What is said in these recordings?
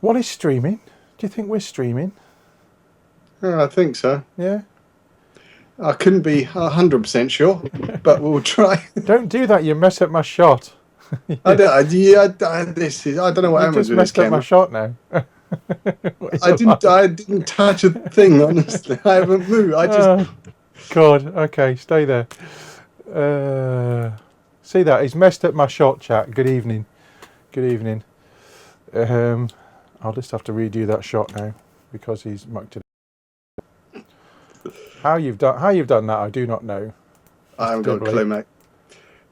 What is streaming? Do you think we're streaming? I think so. Yeah. I couldn't be 100% sure, but we'll try. Don't do that. You mess up my shot. I don't know what happens with this messed up camera. my shot now. I didn't touch a thing, honestly. I haven't moved. I just. God. Okay, stay there. See that? He's messed up my shot, chat. Good evening. Good evening. I'll just have to redo that shot now because he's mucked it. How you've done that, I do not know. I haven't got a clue, mate.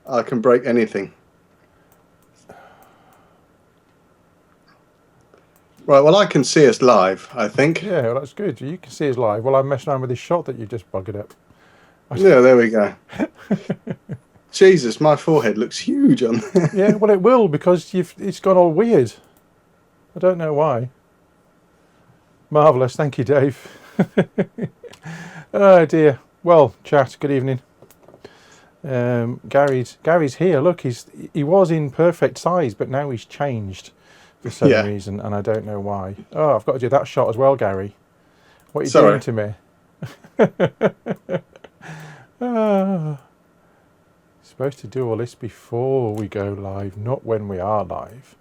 I can break anything. Right, well, I can see us live, I think. Yeah, well, that's good. You can see us live. Well, I'm messing around with this shot that you just buggered up. Yeah, there we go. Jesus, my forehead looks huge on there. Yeah, well, it will because it's gone all weird. I don't know why. Marvellous. Thank you, Dave. Oh, dear. Well, chat, good evening. Garry's here. Look, he was in perfect size, but now he's changed for some reason, and I don't know why. Oh, I've got to do that shot as well, Garry. What are you doing to me? Supposed to do all this before we go live, not when we are live.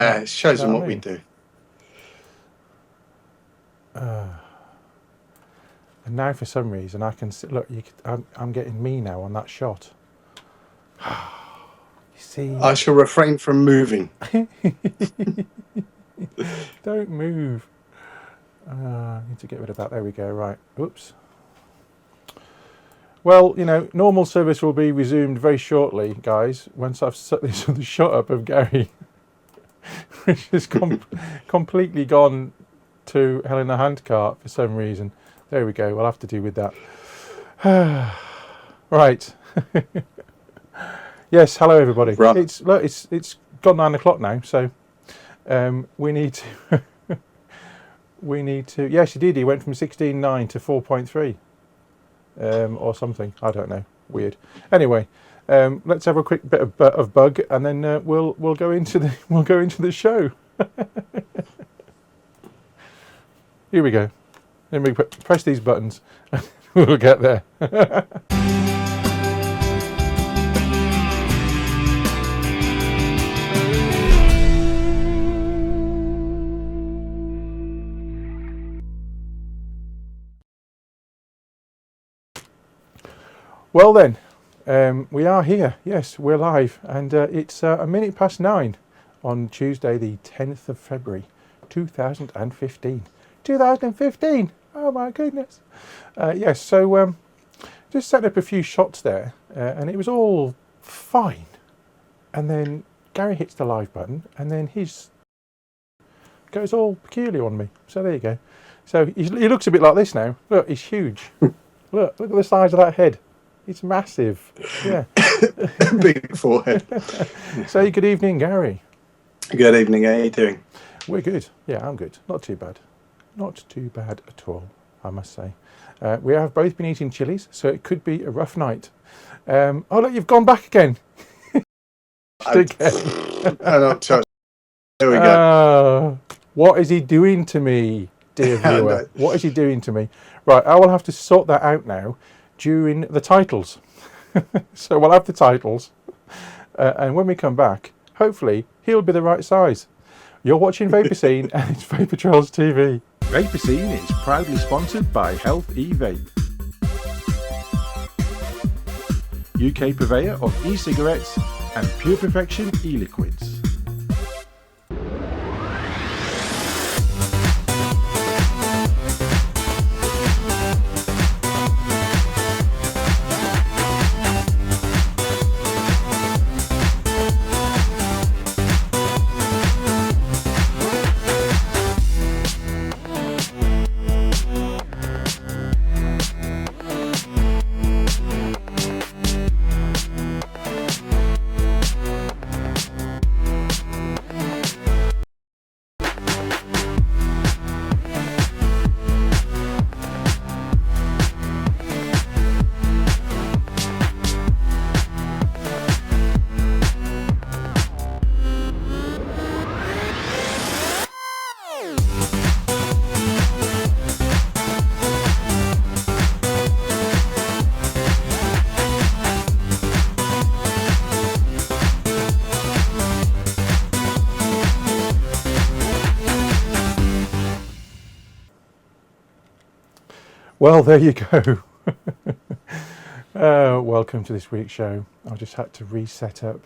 It shows them what we do. And now, for some reason, I can see. Look, I'm getting me now on that shot. You see? I shall refrain from moving. Don't move. I need to get rid of that. There we go. Right. Oops. Well, normal service will be resumed very shortly, guys, once I've set this other shot up of Garry, which has completely gone to hell in a handcart for some reason. There we go. We'll have to do with that. Right. Yes. Hello, everybody. Right. It's gone 9 o'clock now, so we need to. We need to. Yes, he did. He went from 16.9 to 4.3. Or something. I don't know. Weird. Anyway, let's have a quick bit of bug, and then we'll go into the show. Here we go. Then we press these buttons. We'll get there. Well then, we are here. Yes, we're live, and it's a minute past 9 on Tuesday, the 10th of February, 2015. 2015! Oh my goodness! Yes, so just setting up a few shots there, and it was all fine. And then Garry hits the live button, and then his goes all peculiar on me. So there you go. So he looks a bit like this now. Look, he's huge. Look at the size of that head. It's massive. Yeah. Big forehead. Say good evening, Garry. Good evening. How are you doing? We're good. Yeah, I'm good. Not too bad. Not too bad at all, I must say. We have both been eating chilies, so it could be a rough night. Oh, look, you've gone back again. I don't touch. There we go. What is he doing to me, dear viewer? What is he doing to me? Right, I will have to sort that out now during the titles. So we'll have the titles, and when we come back, hopefully he'll be the right size. You're watching Vaperscene and it's Vapor Trolls TV. Vaperscene is proudly sponsored by Health E-Vape, UK purveyor of e-cigarettes and Pure Perfection e-liquids. Well, there you go. Welcome to this week's show. I just had to reset up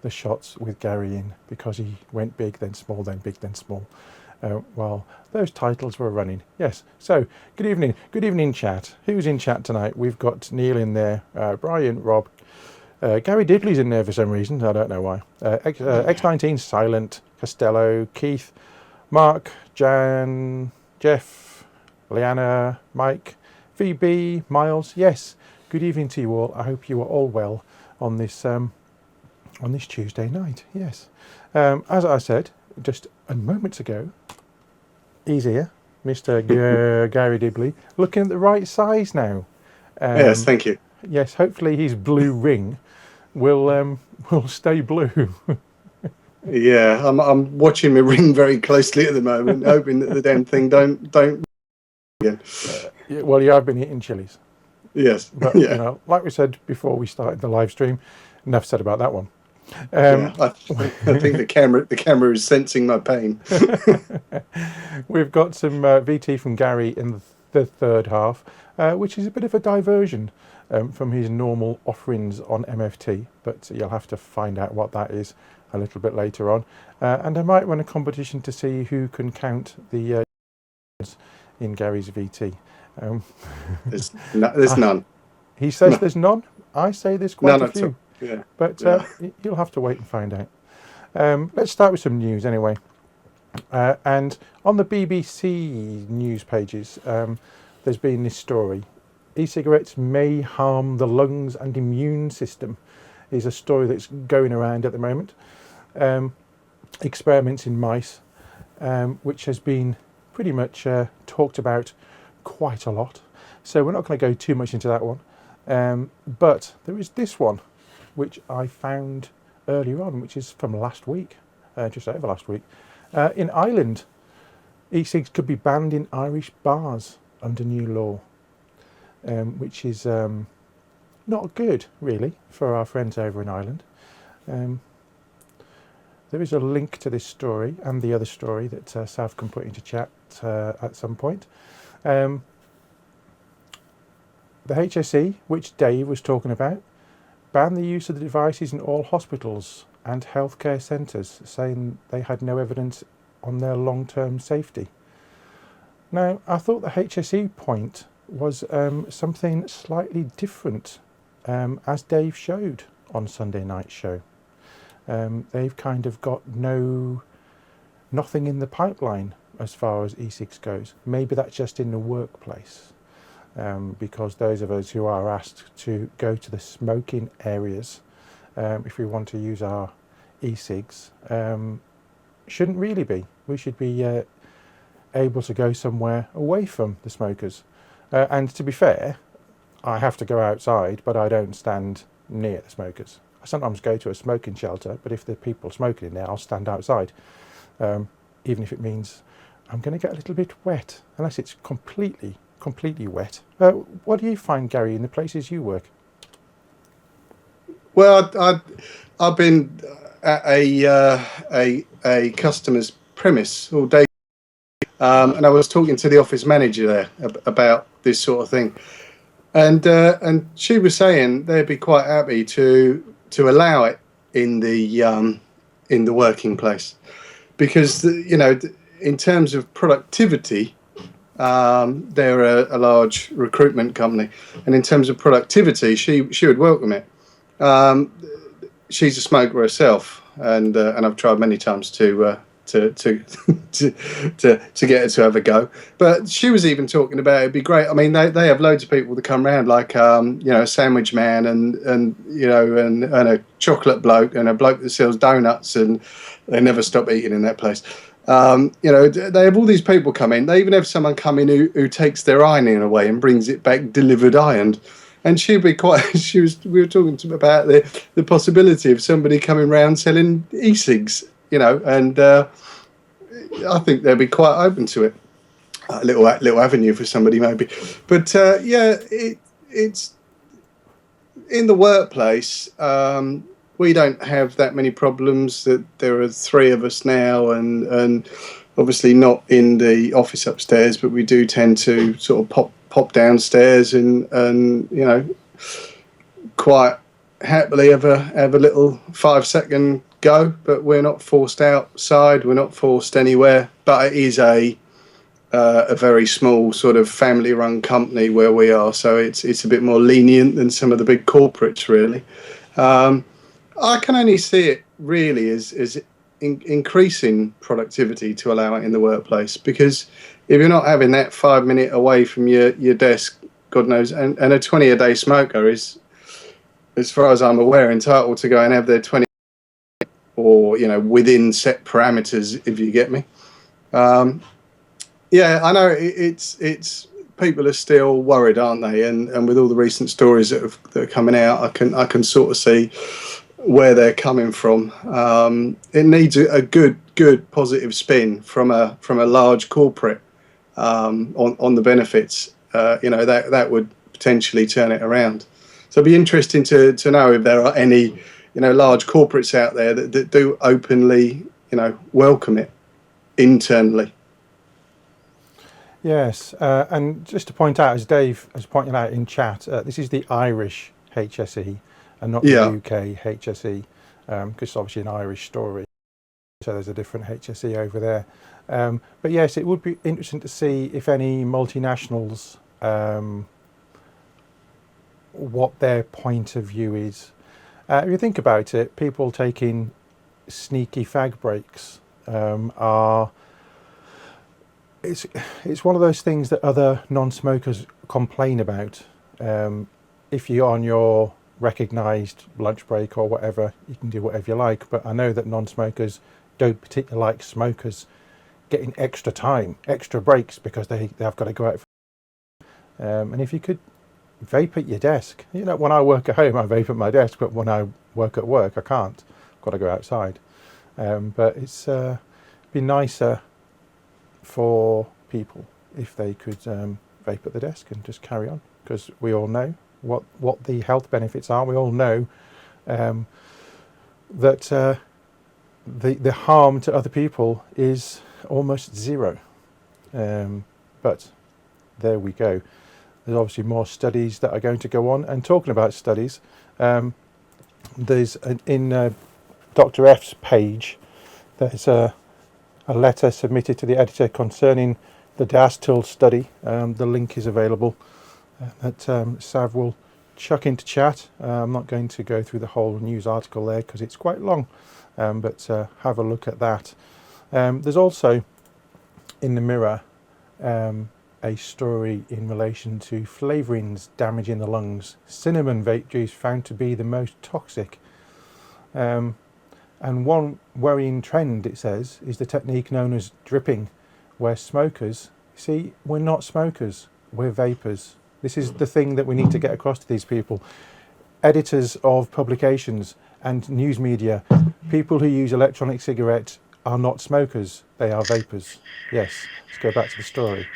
the shots with Garry in because he went big, then small, then big, then small. While those titles were running. Yes. So, good evening, chat. Who's in chat tonight? We've got Neil in there, Brian, Rob, Garry Diddley's in there for some reason. I don't know why. X19 Silent, Costello, Keith, Mark, Jan, Jeff, Leanna, Mike, VB, Miles. Yes. Good evening to you all. I hope you are all well on this Tuesday night. Yes. As I said just a moment ago, he's here, Mr. Garry Diddley, looking at the right size now. Yes, thank you. Yes, hopefully his blue ring will stay blue. Yeah, I'm watching my ring very closely at the moment, hoping that the damn thing don't again. Well, you have been eating chilies. Yes, but yeah. You know, like we said before we started the live stream, enough said about that one. Yeah, I think the camera is sensing my pain. We've got some VT from Garry in the third half, which is a bit of a diversion from his normal offerings on MFT, but you'll have to find out what that is a little bit later on. And I might run a competition to see who can count the in Garry's VT. There's none. He says there's none. I say there's quite a few. Yeah. But you'll have to wait and find out. Let's start with some news anyway. And on the BBC news pages, there's been this story. E-cigarettes may harm the lungs and immune system is a story that's going around at the moment. Experiments in mice, which has been pretty much talked about quite a lot. So we're not going to go too much into that one. But there is this one, which I found earlier on, which is from last week, just over last week. In Ireland, e-cigs could be banned in Irish bars under new law, which is not good, really, for our friends over in Ireland. There is a link to this story and the other story that Sav can put into chat at some point. The HSE, which Dave was talking about, banned the use of the devices in all hospitals and healthcare centres, saying they had no evidence on their long-term safety. Now, I thought the HSE point was something slightly different, as Dave showed on Sunday night's show. They've kind of got nothing in the pipeline as far as e-cigs goes. Maybe that's just in the workplace. Because those of us who are asked to go to the smoking areas, if we want to use our e-cigs, shouldn't really be. We should be able to go somewhere away from the smokers. And to be fair, I have to go outside, but I don't stand near the smokers. I sometimes go to a smoking shelter, but if there are people smoking in there, I'll stand outside, even if it means I'm going to get a little bit wet, unless it's completely wet. What do you find, Garry, in the places you work? Well, I've been at a customer's premise all day, and I was talking to the office manager there about this sort of thing, and she was saying they'd be quite happy to allow it in the working place, because in terms of productivity. They're a large recruitment company, and in terms of productivity, she would welcome it. She's a smoker herself, and I've tried many times to get her to have a go. But she was even talking about it'd be great. I mean, they have loads of people that come round, like a sandwich man, and a chocolate bloke, and a bloke that sells donuts, and they never stop eating in that place. They have all these people come in. They even have someone come in who takes their ironing away and brings it back delivered ironed. And she'd be quite. We were talking to about the possibility of somebody coming round selling e-cigs. And I think they'd be quite open to it. A little avenue for somebody maybe. But it's in the workplace. We don't have that many problems. That there are 3 of us now, and obviously not in the office upstairs, but we do tend to sort of pop downstairs and quite happily have a little 5-second go, but we're not forced outside, we're not forced anywhere. But it is a very small sort of family-run company where we are, so it's a bit more lenient than some of the big corporates, really. I can only see it really as increasing productivity to allow it in the workplace, because if you're not having that 5 minute away from your desk, God knows, and a 20-a-day smoker is, as far as I'm aware, entitled to go and have their 20, or within set parameters, if you get me. Yeah, I know it's people are still worried, aren't they? And with all the recent stories that are coming out, I can sort of see where they're coming from. It needs a good positive spin from a large corporate on the benefits. That would potentially turn it around. So it'd be interesting to know if there are any large corporates out there that do openly welcome it internally. Yes, and just to point out, as Dave has pointed out in chat, this is the Irish HSE and not the UK HSE, because it's obviously an Irish story, so there's a different HSE over there. But yes, it would be interesting to see if any multinationals, what their point of view is. If you think about it, people taking sneaky fag breaks are... It's one of those things that other non-smokers complain about. If you're on your recognised lunch break or whatever, you can do whatever you like. But I know that non-smokers don't particularly like smokers getting extra time, extra breaks, because they have got to go out. And if you could vape at your desk, when I work at home, I vape at my desk, but when I work at work, I can't. I've got to go outside. But it's be nicer for people if they could vape at the desk and just carry on, because we all know what the health benefits are. We all know that the harm to other people is almost zero. But there we go. There's obviously more studies that are going to go on. And talking about studies, there's in Dr. F's page, there's a letter submitted to the editor concerning the Dastil study. The link is available that Sav will chuck into chat. I'm not going to go through the whole news article there because it's quite long, but have a look at that. There's also in the Mirror a story in relation to flavourings damaging the lungs. Cinnamon vape juice found to be the most toxic. And one worrying trend, it says, is the technique known as dripping, where smokers, see, we're not smokers, we're vapors. This is the thing that we need to get across to these people. Editors of publications and news media, people who use electronic cigarettes are not smokers, they are vapors. Yes, let's go back to the story.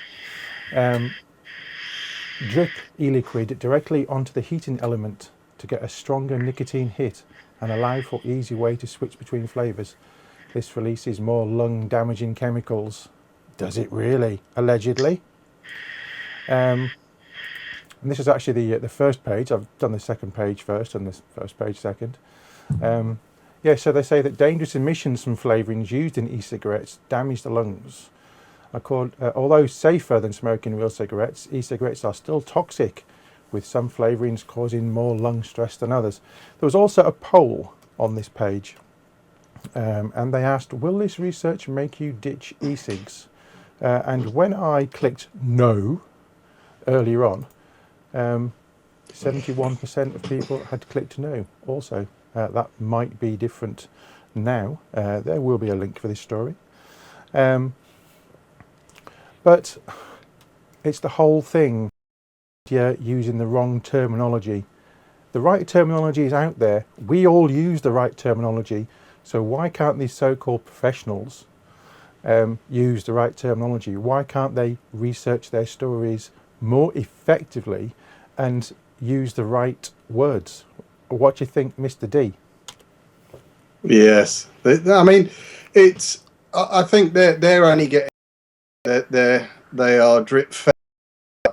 Drip e-liquid directly onto the heating element to get a stronger nicotine hit and allow for easy way to switch between flavours. This releases more lung damaging chemicals. Does it really? Allegedly. And this is actually the first page. I've done the second page first and the first page second. Yeah, so they say that dangerous emissions from flavourings used in e-cigarettes damage the lungs. Although safer than smoking real cigarettes, e-cigarettes are still toxic, with some flavourings causing more lung stress than others. There was also a poll on this page, and they asked, will this research make you ditch e-cigs? And when I clicked no earlier on, 71% of people had clicked no also. That might be different now. There will be a link for this story. But it's the whole thing. You're using the wrong terminology. The right terminology is out there. We all use the right terminology. So why can't these so-called professionals use the right terminology? Why can't they research their stories more effectively and use the right words? What do you think, Mr. D? Yes, I mean, it's. I think they're only getting they are drip fed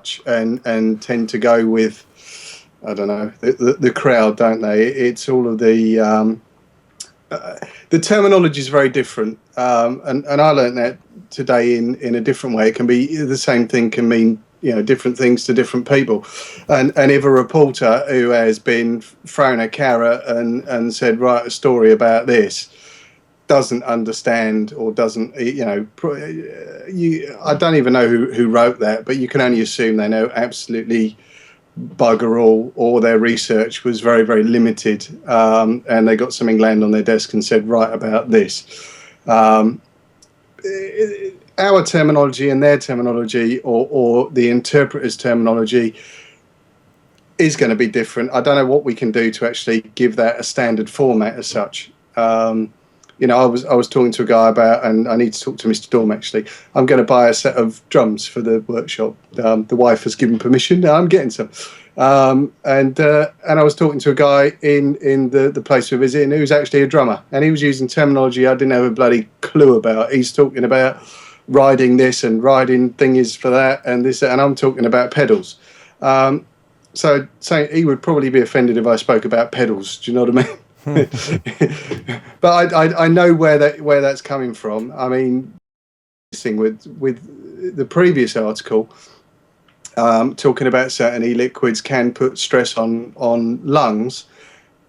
much and tend to go with, I don't know, the crowd, don't they? It's all of the terminology is very different, and I learned that today in a different way. It can be the same thing can mean different things to different people, and if a reporter who has been thrown a carrot and said write a story about this doesn't understand or doesn't I don't even know who wrote that, but you can only assume they know absolutely bugger all, or their research was very, very limited, and they got something land on their desk and said write about this. Our terminology and their terminology, or the interpreter's terminology, is going to be different. I don't know what we can do to actually give that a standard format as such. I was talking to a guy about, and I need to talk to Mr. Dorm actually. I'm going to buy a set of drums for the workshop. The wife has given permission. Now I'm getting some. And I was talking to a guy in the place we're visiting who's actually a drummer, and he was using terminology I didn't have a bloody clue about. He's talking about riding this and riding thingies for that and this, and I'm talking about pedals. So he would probably be offended if I spoke about pedals. Do you know what I mean? But I know where that's coming from. I mean, this thing with the previous article, talking about certain e-liquids can put stress on lungs.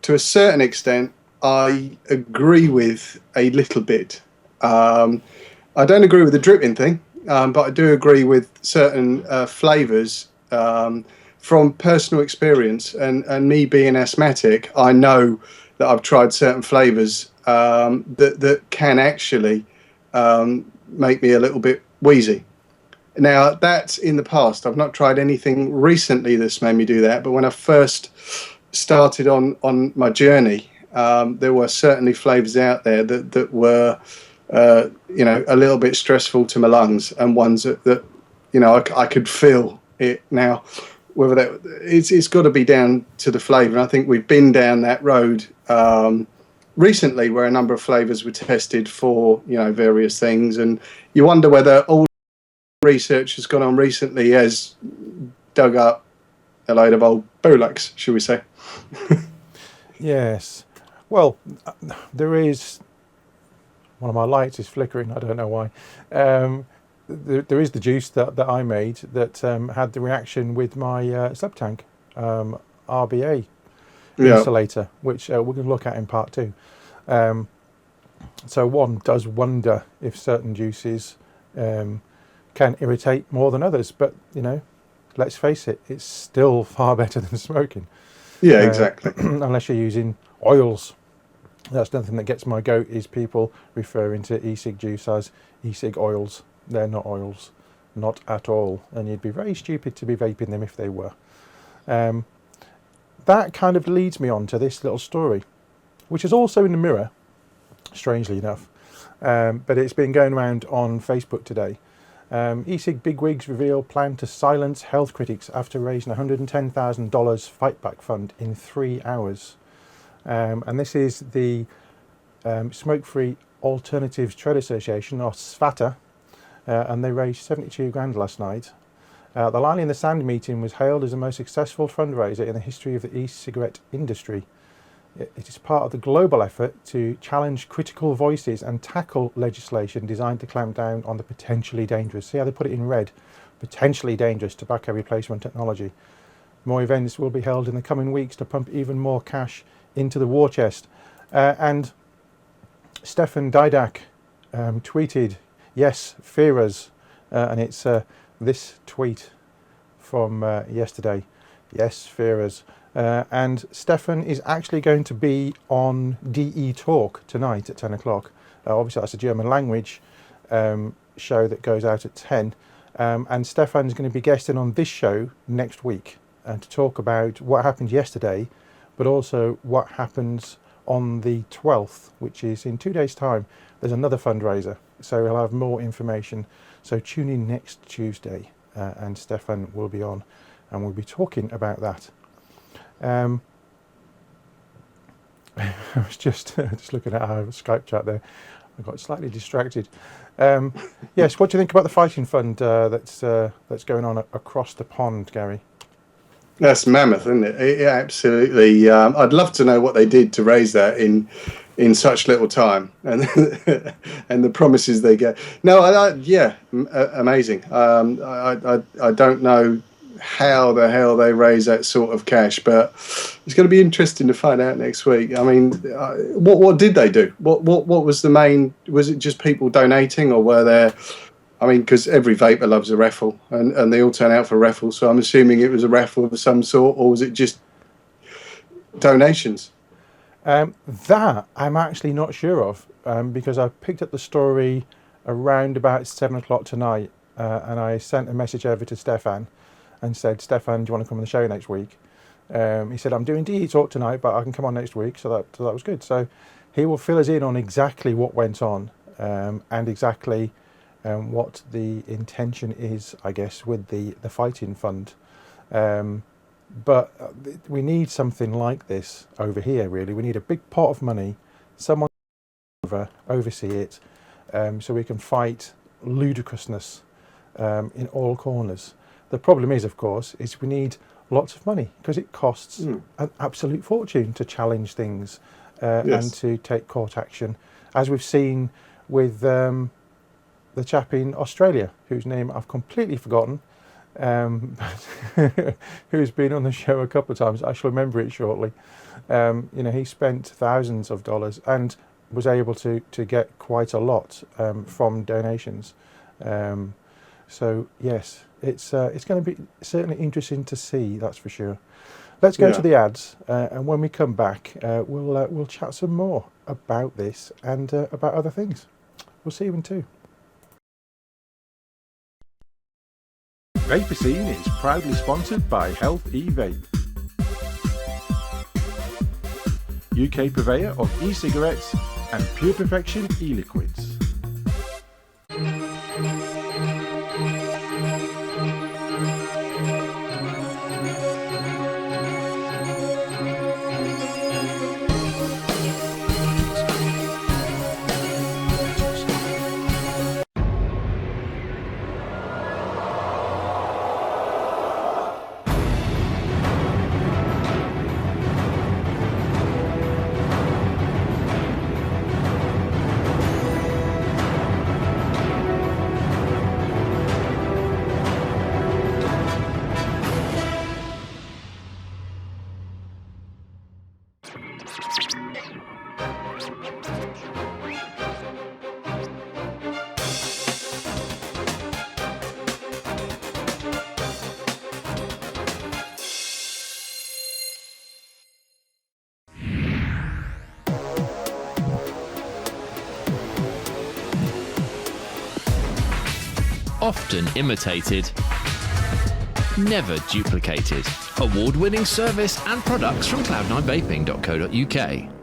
To a certain extent, I agree with a little bit. I don't agree with the dripping thing, but I do agree with certain flavours. From personal experience and me being asthmatic, I know that I've tried certain flavours that can actually make me a little bit wheezy. Now, that's in the past. I've not tried anything recently that's made me do that, but when I first started on my journey, there were certainly flavours out there that were a little bit stressful to my lungs, and ones that I could feel it. Now, whether that it's got to be down to the flavour. And I think we've been down that road recently, where a number of flavours were tested for various things, and you wonder whether all research has gone on recently has dug up a load of old bullocks, shall we say? Yes. Well, there is one of my lights is flickering. I don't know why. There is the juice that I made that had the reaction with my Subtank RBA insulator, which we're going to look at in part 2. So one does wonder if certain juices can irritate more than others, but let's face it, it's still far better than smoking. Yeah, exactly. Unless you're using oils. That's nothing that gets my goat, is people referring to e-cig juice as e-cig oils. They're not oils, not at all, and you'd be very stupid to be vaping them if they were. That kind of leads me on to this little story, which is also in the Mirror, strangely enough, but it's been going around on Facebook today. E-cig bigwigs reveal plan to silence health critics after raising $110,000 fight back fund in 3 hours. And this is the Smoke-Free Alternatives Trade Association, or SFATA, and they raised 72 grand last night. The Line in the Sand meeting was hailed as the most successful fundraiser in the history of the e-cigarette industry. It is part of the global effort to challenge critical voices and tackle legislation designed to clamp down on the potentially dangerous, see how they put it in red, potentially dangerous tobacco replacement technology. More events will be held in the coming weeks to pump even more cash into the war chest. And Stefan Didak tweeted, "Yes, fear us," and it's this tweet from yesterday. Yes, fear us. And Stefan is actually going to be on DE Talk tonight at 10 o'clock. Obviously, that's a German language show that goes out at 10. And Stefan's going to be guesting on this show next week to talk about what happened yesterday, but also what happens on the 12th, which is in 2 days' time. There's another fundraiser, so we'll have more information. So tune in next Tuesday, and Stefan will be on, and we'll be talking about that. I was just looking at our Skype chat there. I got slightly distracted. Yes, what do you think about the fighting fund that's going on across the pond, Gary? That's mammoth, isn't it? It absolutely. I'd love to know what they did to raise that in such little time, and and the promises they get. No, amazing. I don't know how the hell they raise that sort of cash, but it's going to be interesting to find out next week. I mean, what did they do? What was the main? Was it just people donating, or were there? I mean, because every vapor loves a raffle, and they all turn out for raffles. So I'm assuming it was a raffle of some sort, or was it just donations? That I'm actually not sure of, because I picked up the story around about 7 o'clock tonight, and I sent a message over to Stefan and said, Stefan, do you want to come on the show next week? He said, I'm doing DE Talk tonight, but I can come on next week. So that was good. So he will fill us in on exactly what went on, and exactly what the intention is, I guess, with the fighting fund. But we need something like this over here, really. We need a big pot of money, someone oversee it, so we can fight ludicrousness in all corners. The problem is, of course, is we need lots of money, because it costs an absolute fortune to challenge things and to take court action, as we've seen with the chap in Australia, whose name I've completely forgotten, who's been on the show a couple of times. I shall remember it shortly. He spent thousands of dollars and was able to get quite a lot from donations. So yes, it's going to be certainly interesting to see, that's for sure. Let's go to the ads, and when we come back, we'll chat some more about this and about other things. We'll see you in 2. Vaperscene is proudly sponsored by Health eVape, UK purveyor of e-cigarettes and Pure Perfection e-liquids. Often imitated, never duplicated. Award-winning service and products from cloud9vaping.co.uk.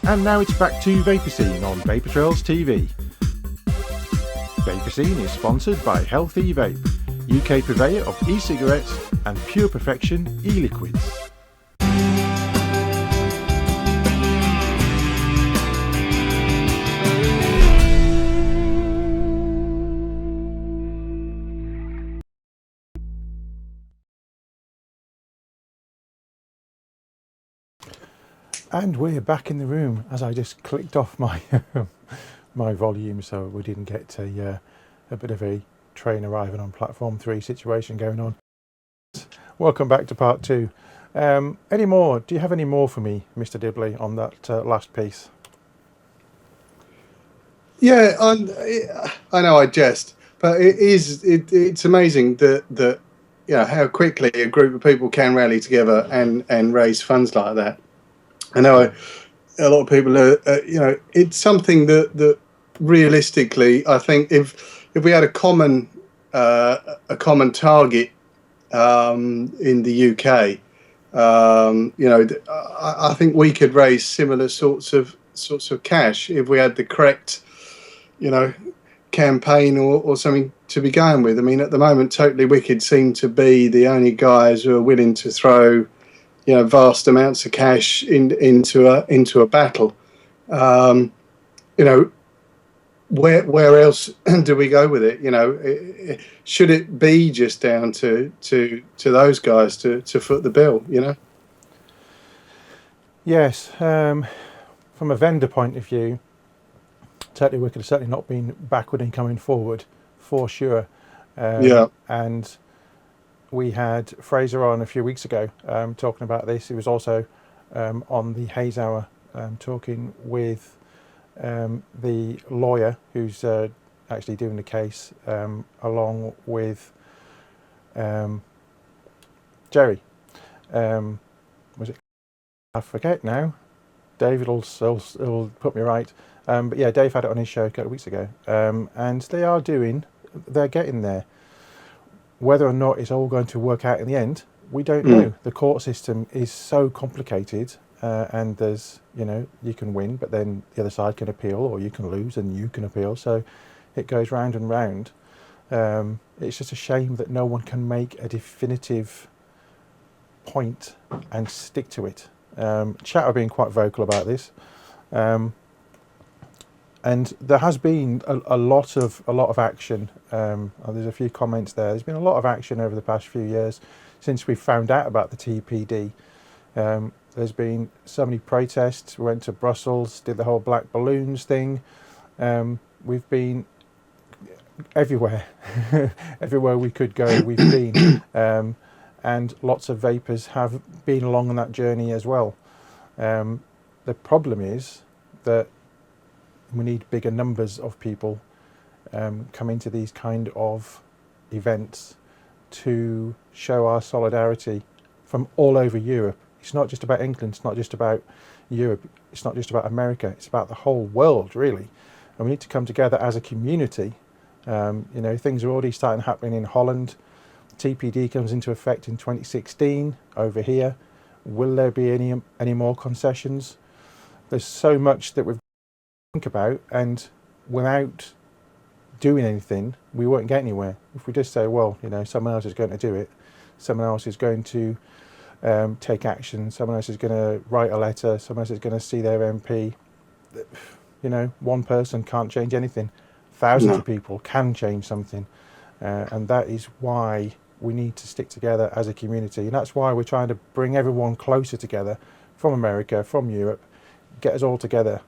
And now it's back to Vaperscene on Vapor Trails TV. Vaperscene is sponsored by Health eVape, UK purveyor of e-cigarettes and Pure Perfection e-liquids. And we're back in the room as I just clicked off my my volume so we didn't get a bit of a train arriving on platform 3 situation going on. Welcome back to part 2. Any more? Do you have any more for me, Mr. Dibley, on that last piece? Yeah, I know I jest, but it's amazing that how quickly a group of people can rally together and raise funds like that. I know a lot of people are, it's something that realistically, I think if we had a common target in the UK, I think we could raise similar sorts of cash if we had the correct, campaign or something to be going with. I mean, at the moment, Totally Wicked seem to be the only guys who are willing to throw, vast amounts of cash into a battle. Where else do we go with it? Should it be just down to those guys to foot the bill? Yes, from a vendor point of view, Totally Wicked has certainly not been backward in coming forward, for sure. And we had Fraser on a few weeks ago talking about this. He was also on the Hayes Hour talking with the lawyer who's actually doing the case, along with Jerry. Was it? I forget now. David will put me right. But yeah, Dave had it on his show a couple of weeks ago. And they're getting there. Whether or not it's all going to work out in the end, we don't know. The court system is so complicated, and there's, you can win, but then the other side can appeal, or you can lose and you can appeal. So it goes round and round. It's just a shame that no one can make a definitive point and stick to it. Chat have been quite vocal about this. And there has been a lot of action. There's a few comments there. There's been a lot of action over the past few years since we found out about the TPD. There's been so many protests. We went to Brussels, did the whole black balloons thing. We've been everywhere. Everywhere we could go, we've been. And lots of vapors have been along on that journey as well. The problem is that we need bigger numbers of people coming to these kind of events to show our solidarity from all over Europe. It's not just about England, it's not just about Europe, it's not just about America, it's about the whole world, really. And we need to come together as a community. Things are already starting happening in Holland. TPD comes into effect in 2016 over here. Will there be any more concessions? There's so much that we've think about, and without doing anything we won't get anywhere. If we just say, well, someone else is going to do it, someone else is going to take action, someone else is going to write a letter, someone else is going to see their MP, one person can't change anything. Thousands of people can change something, and that is why we need to stick together as a community, and that's why we're trying to bring everyone closer together, from America, from Europe, get us all together,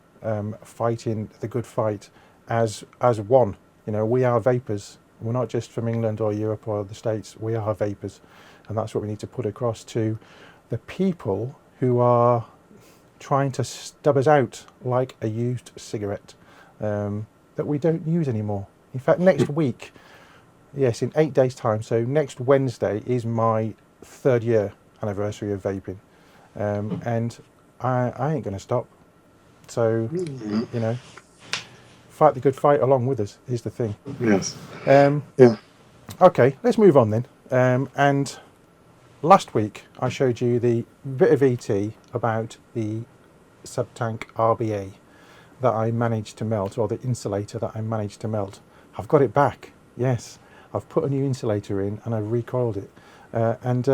fighting the good fight as one. We are vapors. We're not just from England or Europe or the States. We are vapors, and that's what we need to put across to the people who are trying to stub us out like a used cigarette that we don't use anymore. In fact, next week, yes, in 8 days' time, so next Wednesday is my 3rd year anniversary of vaping, and I ain't going to stop. So, fight the good fight along with us is the thing. Yes. Okay, let's move on then. And last week I showed you the bit of ET about the Subtank RBA that I managed to melt, or the insulator that I managed to melt. I've got it back. Yes, I've put a new insulator in and I've recoiled it. And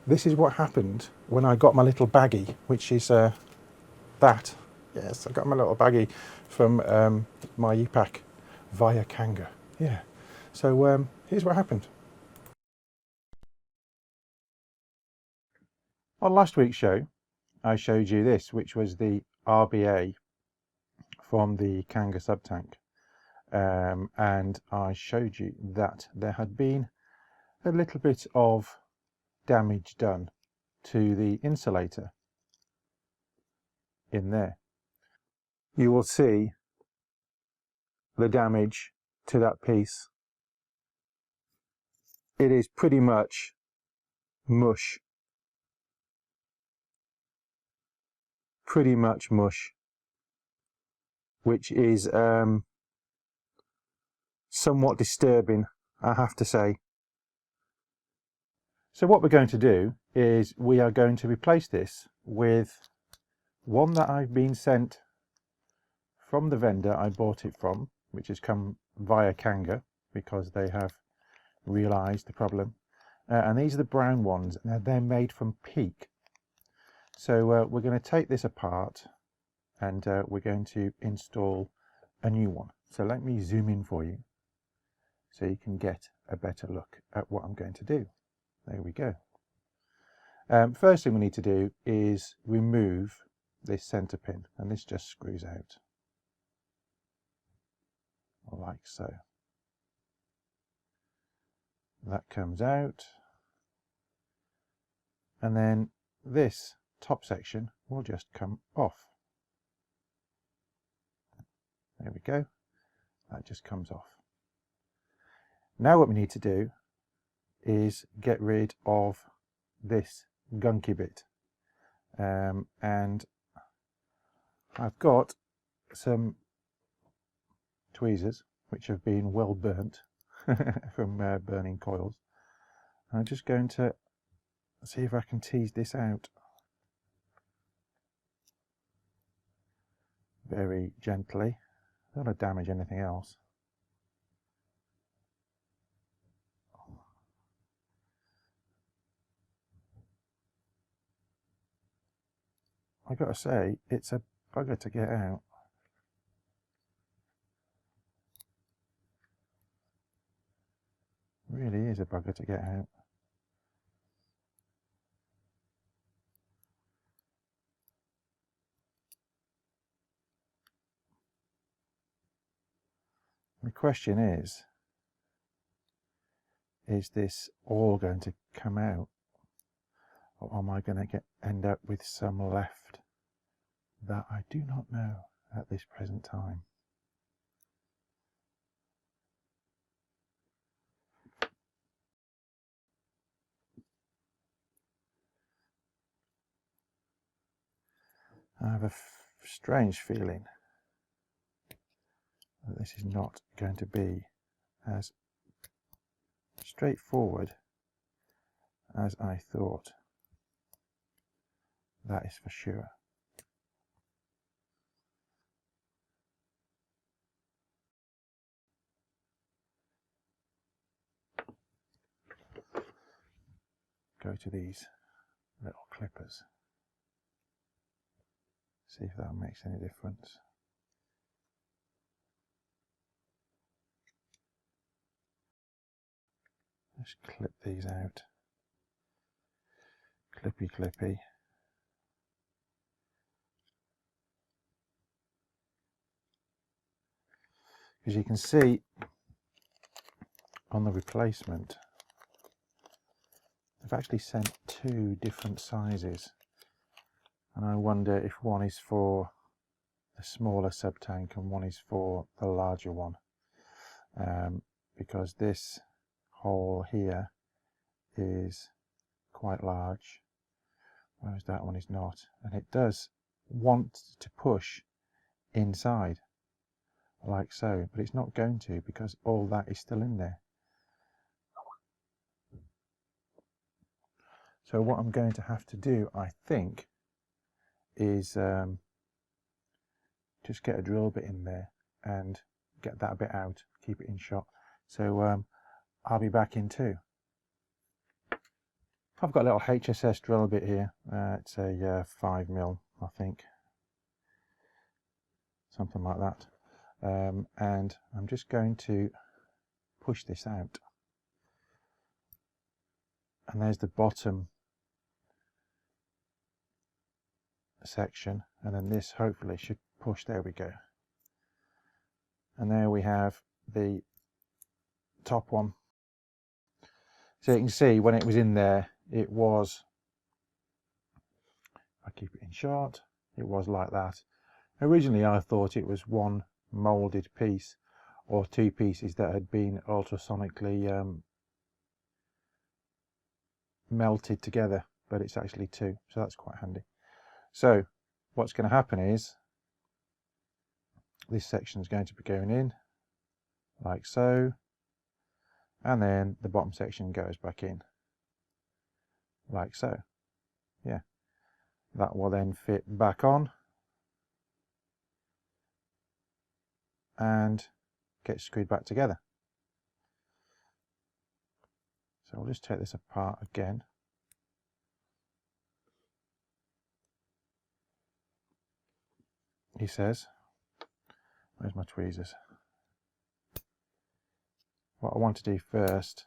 this is what happened when I got my little baggie, which is that. Yes, I got my little baggie from my e-pack via Kanga. Yeah. So here's what happened. On last week's show, I showed you this, which was the RBA from the Kanga Subtank, and I showed you that there had been a little bit of damage done to the insulator in there. You will see the damage to that piece. It is pretty much mush. Pretty much mush, which is somewhat disturbing, I have to say. So what we're going to do is we are going to replace this with one that I've been sent from the vendor I bought it from, which has come via Kanga because they have realized the problem. And these are the brown ones, and they're made from PEEK. So we're going to take this apart and we're going to install a new one. So let me zoom in for you so you can get a better look at what I'm going to do. There we go. First thing we need to do is remove this center pin, and this just screws out like so. That comes out, and then this top section will just come off. There we go. That just comes off. Now what we need to do is get rid of this gunky bit, and I've got some tweezers which have been well burnt from burning coils. I'm just going to see if I can tease this out very gently. I don't want to damage anything else. I've got to say, it's a bugger to get out. It really is a bugger to get out. The question is this all going to come out, or am I going to end up with some left? That I do not know at this present time. I have a strange feeling that this is not going to be as straightforward as I thought. That is for sure. Go to these little clippers. See if that makes any difference. Just clip these out. Clippy clippy. As you can see on the replacement, they've actually sent two different sizes, and I wonder if one is for the smaller Subtank and one is for the larger one, because this hole here is quite large, whereas that one is not, and it does want to push inside like so, but it's not going to because all that is still in there. So what I'm going to have to do, I think, is just get a drill bit in there and get that bit out, keep it in shot. So I'll be back in 2. I've got a little HSS drill bit here. It's a 5mm, I think, something like that. And I'm just going to push this out. And there's the bottom section, and then this hopefully should push. There we go. And there we have the top one. So you can see when it was in there, it was, I keep it in short, it was like that. Originally I thought it was one moulded piece or two pieces that had been ultrasonically melted together, but it's actually two, so that's quite handy. So what's going to happen is this section is going to be going in like so, and then the bottom section goes back in like so. Yeah, that will then fit back on and get screwed back together. So I'll just take this apart again. He says, where's my tweezers? What I want to do first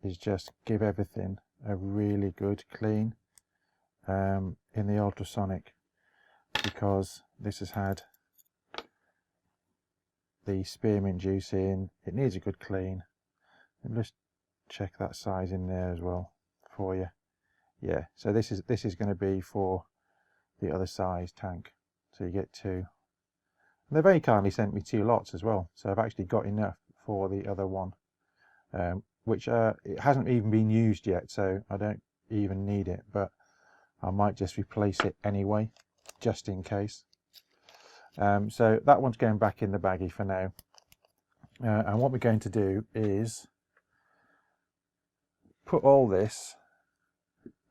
is just give everything a really good clean in the ultrasonic, because this has had the spearmint juice in. It needs a good clean. Let me just check that size in there as well for you. Yeah, so this is going to be for the other size tank, so you get two. And they very kindly sent me 2 lots as well, so I've actually got enough for the other one, which it hasn't even been used yet, so I don't even need it, but I might just replace it anyway, just in case. So that one's going back in the baggie for now, and what we're going to do is put all this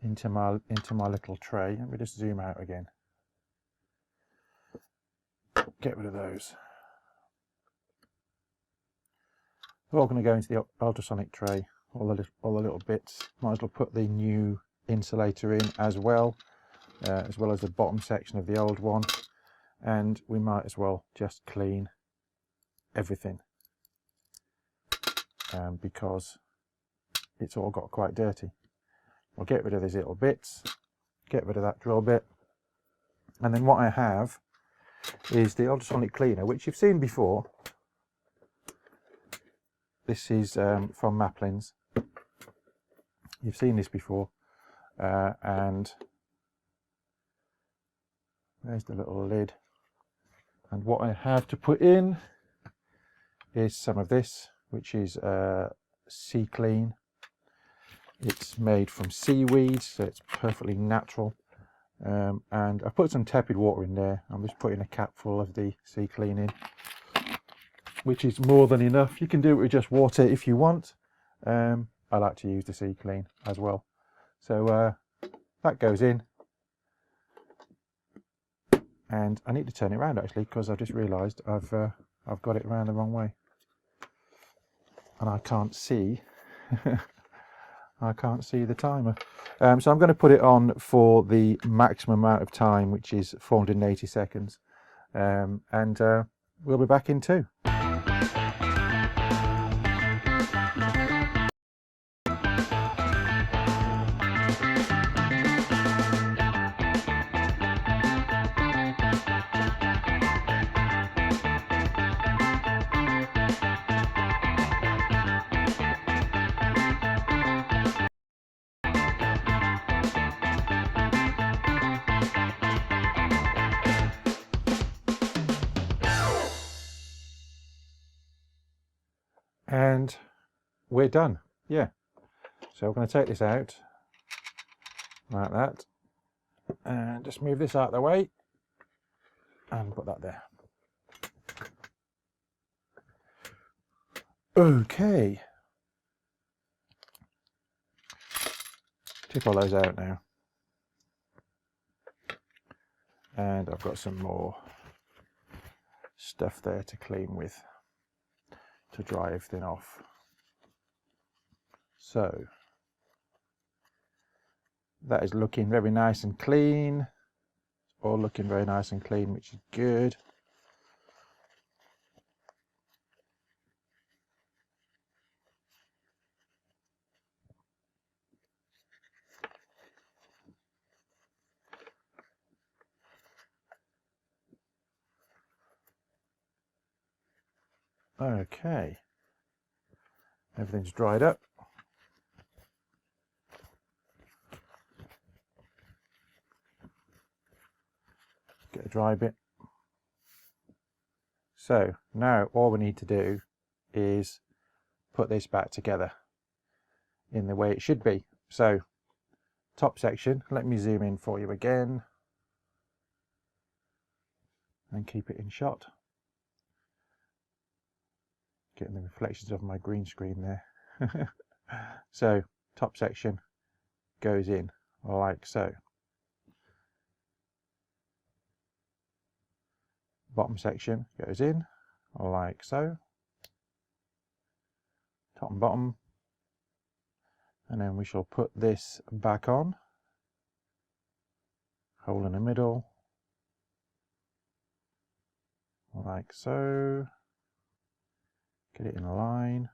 into my little tray. Let me just zoom out again. Get rid of those. They're all going to go into the ultrasonic tray. All the little bits. Might as well put the new insulator in as well as the bottom section of the old one. And we might as well just clean everything, because it's all got quite dirty. We'll get rid of these little bits, get rid of that drill bit, and then what I have is the ultrasonic cleaner, which you've seen before. This is from Maplin's. You've seen this before, and there's the little lid. And what I have to put in is some of this, which is Sea Clean. It's made from seaweed, so it's perfectly natural. And I put some tepid water in there. I'm just putting a cap full of the Sea Clean in, which is more than enough. You can do it with just water if you want. I like to use the Sea Clean as well. So that goes in. And I need to turn it around actually, because I've just realised I've got it around the wrong way, and I can't see. I can't see the timer. So I'm going to put it on for the maximum amount of time, which is 480 seconds, and we'll be back in 2. And we're done. Yeah, so we're going to take this out like that, and just move this out of the way and put that there. Okay, tip all those out now, and I've got some more stuff there to clean with, to dry everything off. So that is looking very nice and clean. It's all looking very nice and clean, which is good. Okay, everything's dried up. Get a dry bit. So now all we need to do is put this back together in the way it should be. So top section, let me zoom in for you again and keep it in shot. Getting the reflections of my green screen there. So top section goes in like so. Bottom section goes in like so. Top and bottom. And then we shall put this back on. Hole in the middle. Like so. Get it in a line.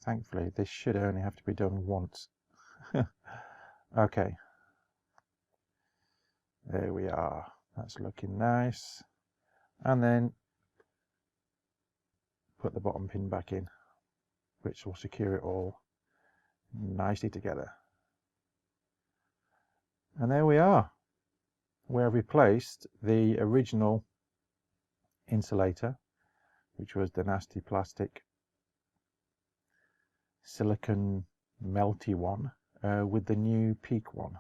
Thankfully, this should only have to be done once. Okay. There we are. That's looking nice. And then put the bottom pin back in, which will secure it all nicely together. And there we are. We have replaced the original insulator, which was the nasty plastic silicon melty one, with the new PEEK one.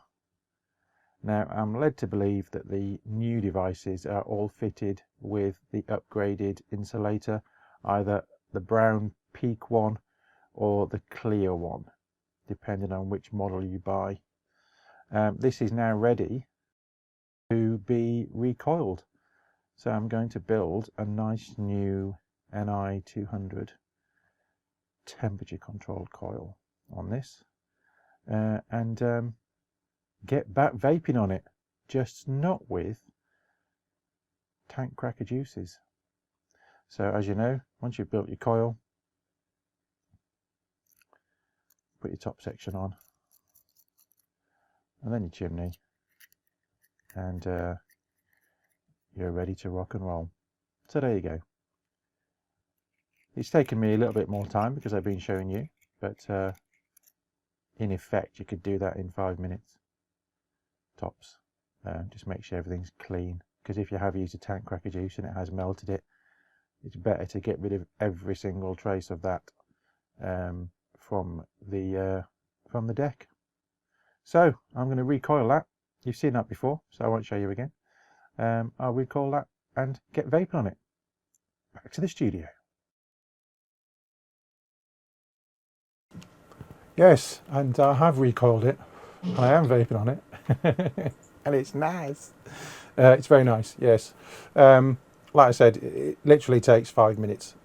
Now I'm led to believe that the new devices are all fitted with the upgraded insulator, either the brown PEEK one or the clear one, depending on which model you buy. This is now ready to be recoiled, so I'm going to build a nice new NI 200 temperature controlled coil on this, and get back vaping on it, just not with tank cracker juices. So as you know, once you've built your coil, put your top section on, and then your chimney, and you're ready to rock and roll. So there you go. It's taken me a little bit more time because I've been showing you, but in effect you could do that in 5 minutes tops. Just make sure everything's clean, because if you have used a tank cracker juice and it has melted it, it's better to get rid of every single trace of that from the deck. So I'm going to recoil that. You've seen that before, so I won't show you again. I'll recoil that and get vaping on it. Back to the studio. Yes, and I have recoiled it. I am vaping on it. And it's nice. It's very nice, yes. Like I said, it literally takes 5 minutes.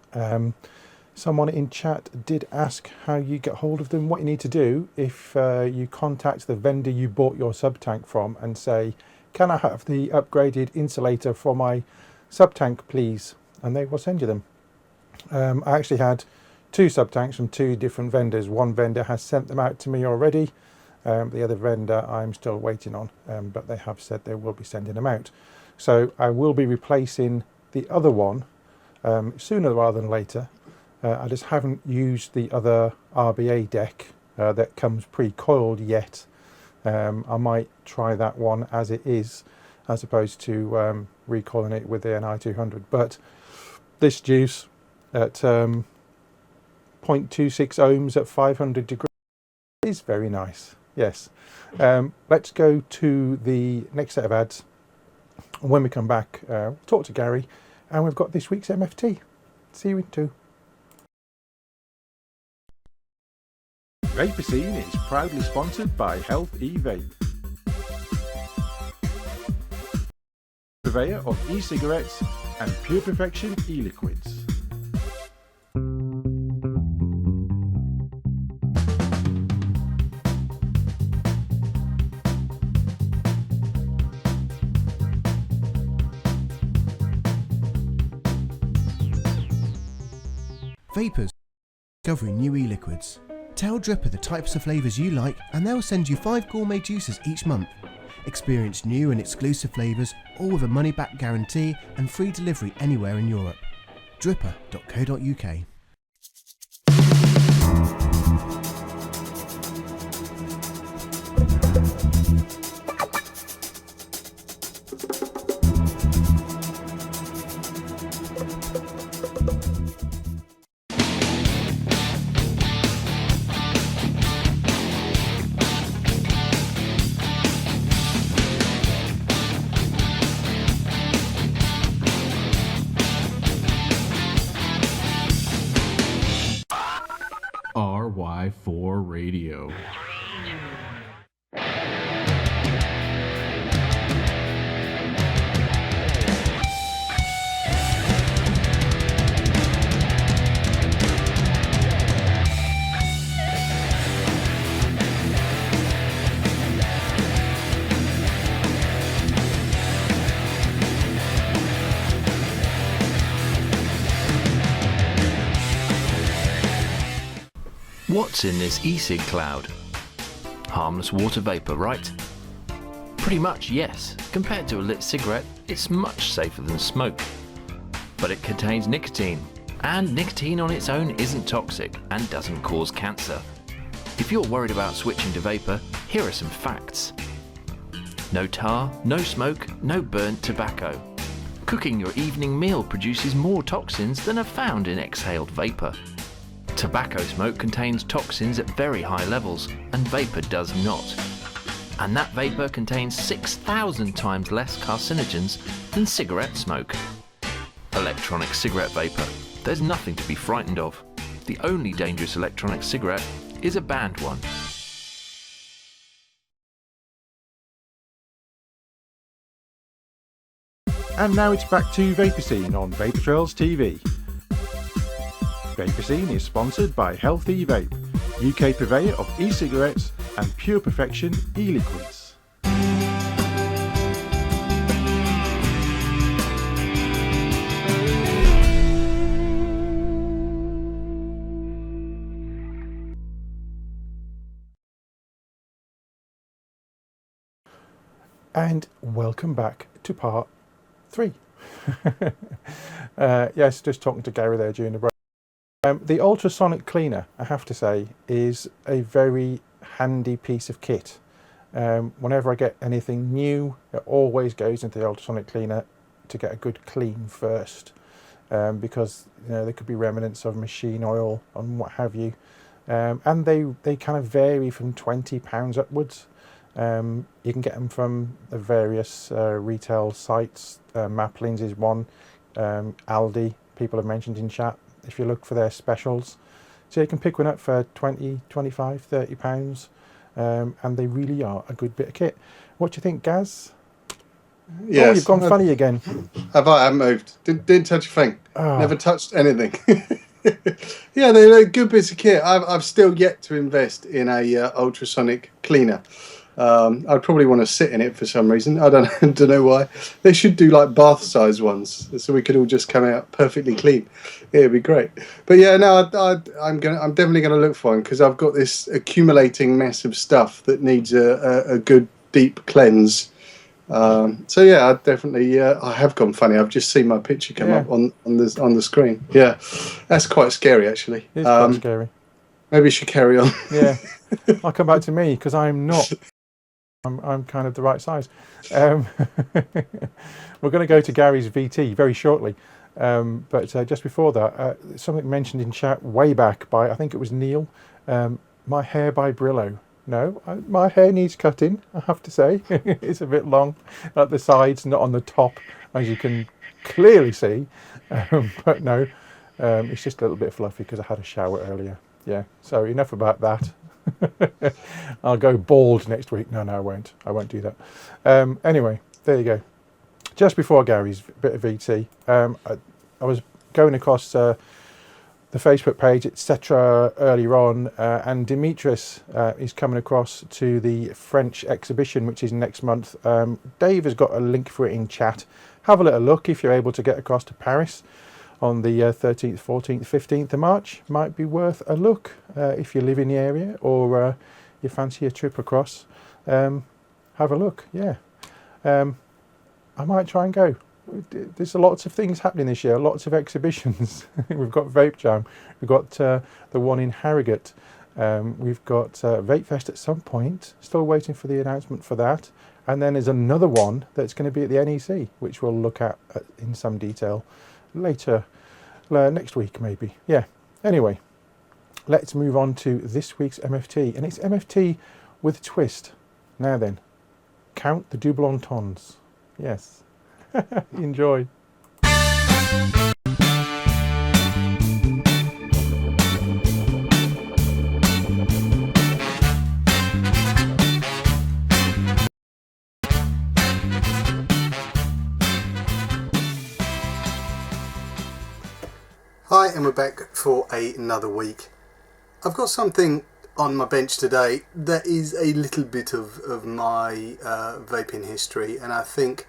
Someone in chat did ask how you get hold of them. What you need to do, if you contact the vendor you bought your Subtank from and say, can I have the upgraded insulator for my Subtank, please? And they will send you them. I actually had 2 Subtanks from 2 different vendors. One vendor has sent them out to me already. The other vendor I'm still waiting on, but they have said they will be sending them out. So I will be replacing the other one sooner rather than later. I just haven't used the other RBA deck that comes pre-coiled yet. I might try that one as it is, as opposed to recoiling it with the NI 200. But this juice at 0.26 ohms at 500 degrees is very nice. Yes. Let's go to the next set of ads. And when we come back, we'll talk to Garry, and we've got this week's MFT. See you in 2. Vaperscene is proudly sponsored by Health E-Vape, purveyor of e-cigarettes and Pure Perfection e-liquids. Vapers discovering new e-liquids, Tell Dripper the types of flavours you like and they'll send you 5 gourmet juices each month. Experience new and exclusive flavours, all with a money-back guarantee and free delivery anywhere in Europe. Dripper.co.uk. RY4 Radio. What's in this e-cig cloud? Harmless water vapour, right? Pretty much, yes. Compared to a lit cigarette, it's much safer than smoke. But it contains nicotine, and nicotine on its own isn't toxic and doesn't cause cancer. If you're worried about switching to vapour, here are some facts. No tar, no smoke, no burnt tobacco. Cooking your evening meal produces more toxins than are found in exhaled vapour. Tobacco smoke contains toxins at very high levels, and vapour does not. And that vapour contains 6,000 times less carcinogens than cigarette smoke. Electronic cigarette vapour. There's nothing to be frightened of. The only dangerous electronic cigarette is a banned one. And now it's back to Vaperscene on Vapor Trails TV. Vaperscene is sponsored by Healthy Vape, UK purveyor of e-cigarettes and Pure Perfection e-liquids. And welcome back to part 3. Yes, just talking to Garry there during the break. The ultrasonic cleaner, I have to say, is a very handy piece of kit. Whenever I get anything new, it always goes into the ultrasonic cleaner to get a good clean first, because there could be remnants of machine oil and what have you, and they kind of vary from £20 upwards. You can get them from the various retail sites. Maplin's is one, Aldi, people have mentioned in chat, if you look for their specials. So you can pick one up for 20, 25, 30 pounds, and they really are a good bit of kit. What do you think, Gaz? Yes. Oh, you've gone funny again. I haven't moved. Didn't touch a thing. Oh. Never touched anything. Yeah, they're good bits of kit. I've still yet to invest in a ultrasonic cleaner. I'd probably want to sit in it for some reason. I don't know why. They should do like bath size ones, so we could all just come out perfectly clean. Yeah, it'd be great. But yeah, no, I'm definitely gonna look for one, because I've got this accumulating mess of stuff that needs a good deep cleanse. So yeah, I definitely I have gone funny. I've just seen my picture come up on the screen. Yeah, that's quite scary actually. It's quite scary. Maybe you should carry on. Yeah, I'll come back to me, because I'm not. I'm kind of the right size. We're going to go to Garry's VT very shortly, but just before that, something mentioned in chat way back by, I think it was Neil, my hair by Brillo. No, my hair needs cutting, I have to say. It's a bit long at the sides, not on the top, as you can clearly see. But no, it's just a little bit fluffy because I had a shower earlier. Yeah, so enough about that. I'll go bald next week. No, I won't. I won't do that. Anyway, there you go. Just before Garry's bit of VT, I was going across the Facebook page, etc. earlier on, and Dimitris is coming across to the French exhibition, which is next month. Dave has got a link for it in chat. Have a little look if you're able to get across to Paris. on the 13th, 14th, 15th of March. Might be worth a look if you live in the area, or you fancy a trip across. Have a look, yeah. I might try and go. There's lots of things happening this year, lots of exhibitions. We've got Vape Jam, we've got the one in Harrogate, we've got Vape Fest at some point, still waiting for the announcement for that. And then there's another one that's going to be at the NEC, which we'll look at in some detail later, next week maybe. Yeah, anyway, let's move on to this week's MFT. And it's MFT with a twist. Now then, count the double entendres. Yes. Enjoy. Hi, and we're back for another week. I've got something on my bench today that is a little bit of my vaping history, and I think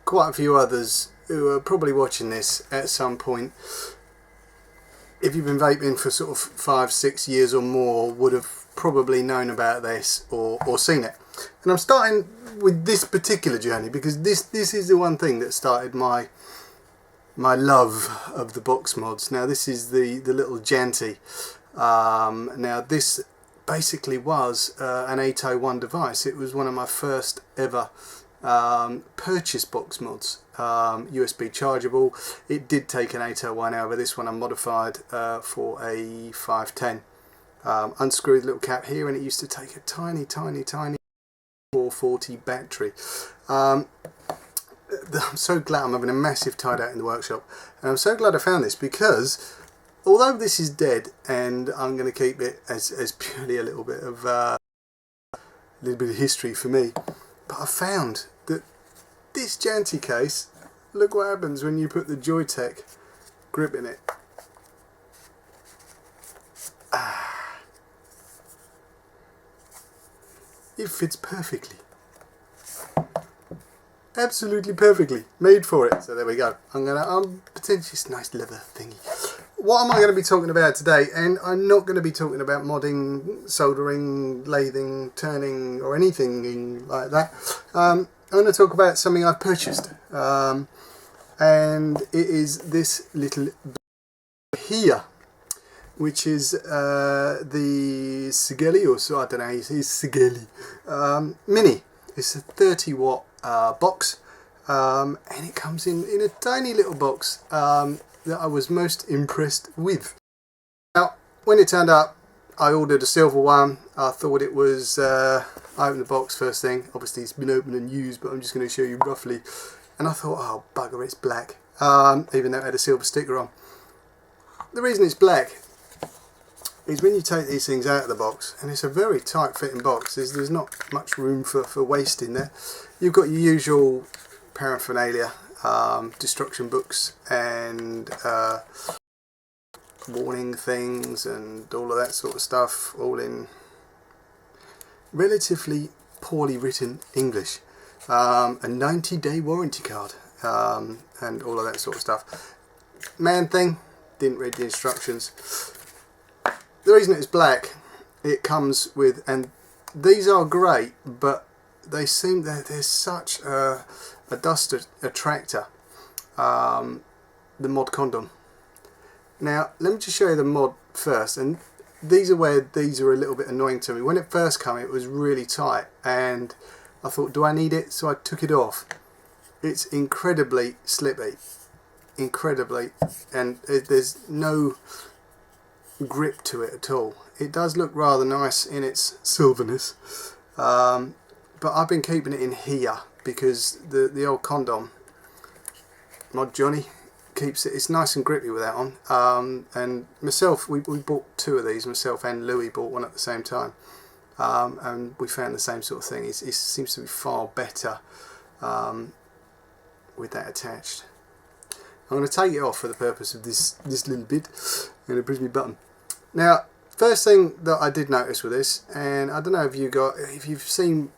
quite a few others who are probably watching this at some point, if you've been vaping for sort of 5-6 years or more, would have probably known about this or seen it. And I'm starting with this particular journey because this is the one thing that started my love of the box mods. Now this is the little Janty. Now this basically was an 801 device. It was one of my first ever purchase box mods, USB chargeable. It did take an 801, however this one I modified for a 510. Unscrewed the little cap here, and it used to take a tiny 440 battery. I'm so glad I'm having a massive tidy out in the workshop, and I'm so glad I found this because although this is dead, and I'm going to keep it as purely a little bit of history for me, but I found that this Janty case, look what happens when you put the Joytech grip in it. It fits perfectly. Absolutely perfectly made for it. So there we go. I'm potentially this nice leather thingy. What am I going to be talking about today? And I'm not going to be talking about modding, soldering, lathing, turning, or anything like that. I'm going to talk about something I've purchased, and it is this little here, which is the Sigelli, or so I don't know. It's Sigelli Mini. It's a 30 watt box, and it comes in a tiny little box that I was most impressed with. Now when it turned up, I ordered a silver one. I thought it was, I opened the box first thing, obviously it's been opened and used, but I'm just going to show you roughly, and I thought, oh bugger, it's black, even though it had a silver sticker on. The reason it's black is when you take these things out of the box, and it's a very tight fitting box, there's not much room for waste in there. You've got your usual paraphernalia, destruction books and warning things and all of that sort of stuff, all in relatively poorly written English, a 90-day warranty card, and all of that sort of stuff. Man thing, didn't read the instructions. The reason it's black, it comes with, and these are great, but they seem that there's such a dust attractor, the mod condom. Now let me just show you the mod first, and these are where these are a little bit annoying to me. When it first came, it was really tight, and I thought, do I need it? So I took it off. It's incredibly slippy, incredibly, and there's no grip to it at all. It does look rather nice in its silverness, but I've been keeping it in here because the old condom, Mod Johnny, keeps it. It's nice and grippy with that on. And myself, we bought two of these. Myself and Louis bought one at the same time, and we found the same sort of thing. It seems to be far better with that attached. I'm going to take it off for the purpose of this little bit. I'm going to push my button. Now, first thing that I did notice with this, and I don't know if you've seen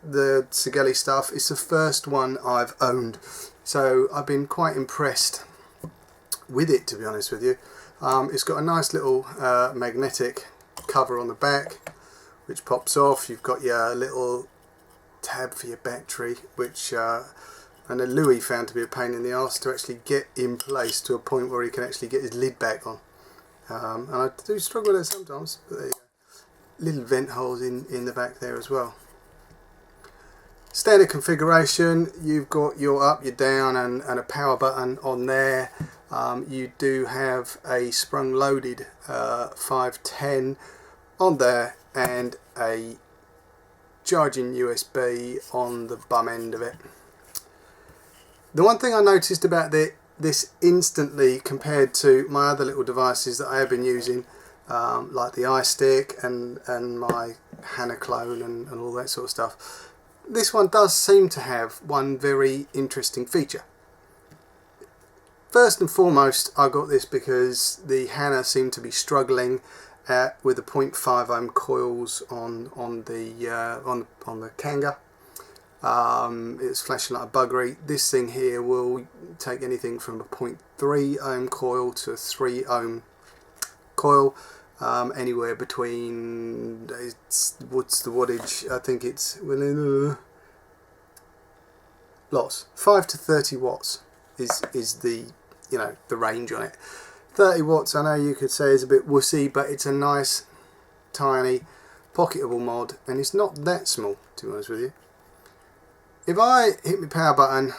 the Sigelli stuff, it's the first one I've owned, so I've been quite impressed with it, to be honest with you. It's got a nice little magnetic cover on the back which pops off. You've got your little tab for your battery, which and Louis found to be a pain in the arse to actually get in place to a point where he can actually get his lid back on. And I do struggle with it sometimes, but there you go. Little vent holes in the back there as well. Standard configuration, you've got your up, your down and a power button on there. You do have a sprung loaded 510 on there and a charging USB on the bum end of it. The one thing I noticed about this instantly compared to my other little devices that I have been using, like the iStick and my Hannah clone and all that sort of stuff, this one does seem to have one very interesting feature. First and foremost, I got this because the Hannah seemed to be struggling with the 0.5 ohm coils on the Kanga. It's flashing like a buggery. This thing here will take anything from a 0.3 ohm coil to a 3 ohm coil, anywhere between, what's the wattage? I think it's lots. 5 to 30 watts is the the range on it. 30 watts, I know you could say is a bit wussy, but it's a nice tiny pocketable mod, and it's not that small, to be honest with you. If I hit my power button,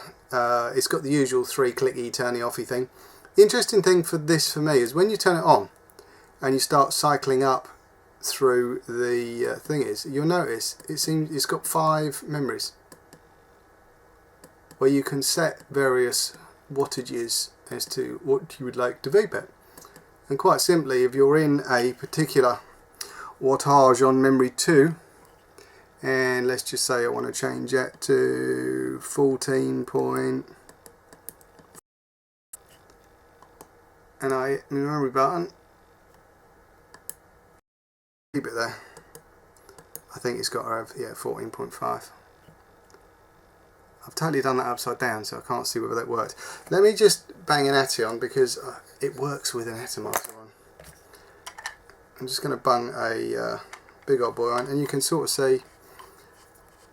it's got the usual 3 clicky turny offy thing. The interesting thing for this for me is when you turn it on and you start cycling up through the thing is, you'll notice it's got 5 memories where you can set various wattages as to what you would like to vape at. And quite simply, if you're in a particular wattage on memory 2, and let's just say I want to change that to 14 point, and I hit my memory button, keep it there. I think it's got to have 14.5. I've totally done that upside down, so I can't see whether that worked. Let me just bang an Atty on because it works with an atomizer on. I'm just going to bung a big old boy on, and you can sort of see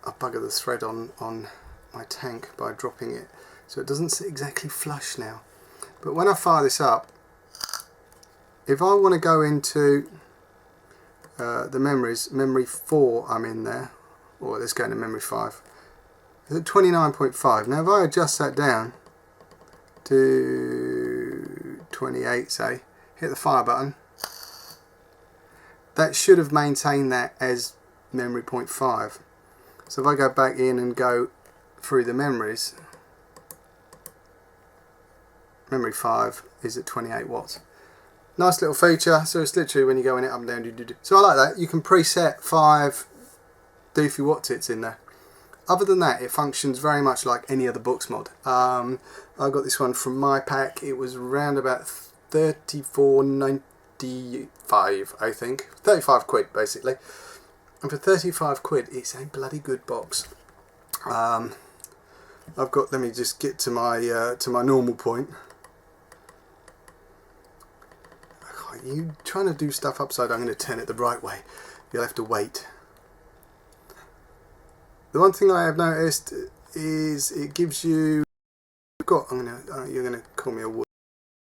I bugger the thread on my tank by dropping it, so it doesn't sit exactly flush now. But when I fire this up, if I want to go into the memories, memory 4 I'm in there, or let's go into memory 5. It's at 29.5. Now if I adjust that down to 28, say, hit the fire button, that should have maintained that as memory 0.5. So if I go back in and go through the memories, memory 5 is at 28 watts. Nice little feature. So it's literally when you go in it up and down. So I like that. You can preset 5 doofy watts it's in there. Other than that, it functions very much like any other Boox mod. I got this one from my pack. It was around about $34.95, I think. 35 quid basically. And for 35 quid, it's a bloody good box. I've got. Let me just get to my normal point. You trying to do stuff upside down? I'm going to turn it the right way. You'll have to wait. The one thing I have noticed is it gives you. You're gonna call me a wood.